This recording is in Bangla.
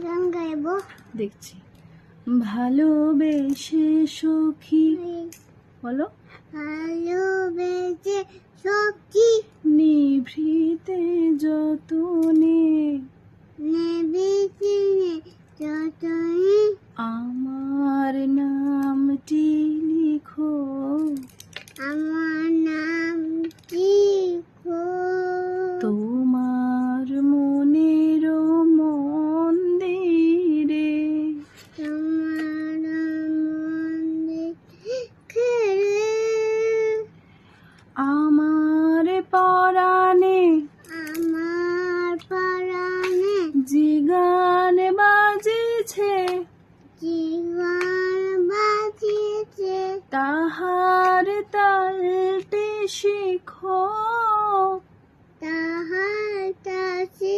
গান গাইবো দেখছি। ভালোবেসে সখী, বলো। ভালোবেসে সখী নিভৃতে যতনে নেবেছে যতই আমার নামটি লিখো। আমার নামটি তোমার মনের মন্দিরে তোমার মন্দিরে আমার পরাণে আমার পরাণে জিগান বাজেছে, জীবন বাজিয়েছে তাহার তালটি শিখো। তাহার কাছে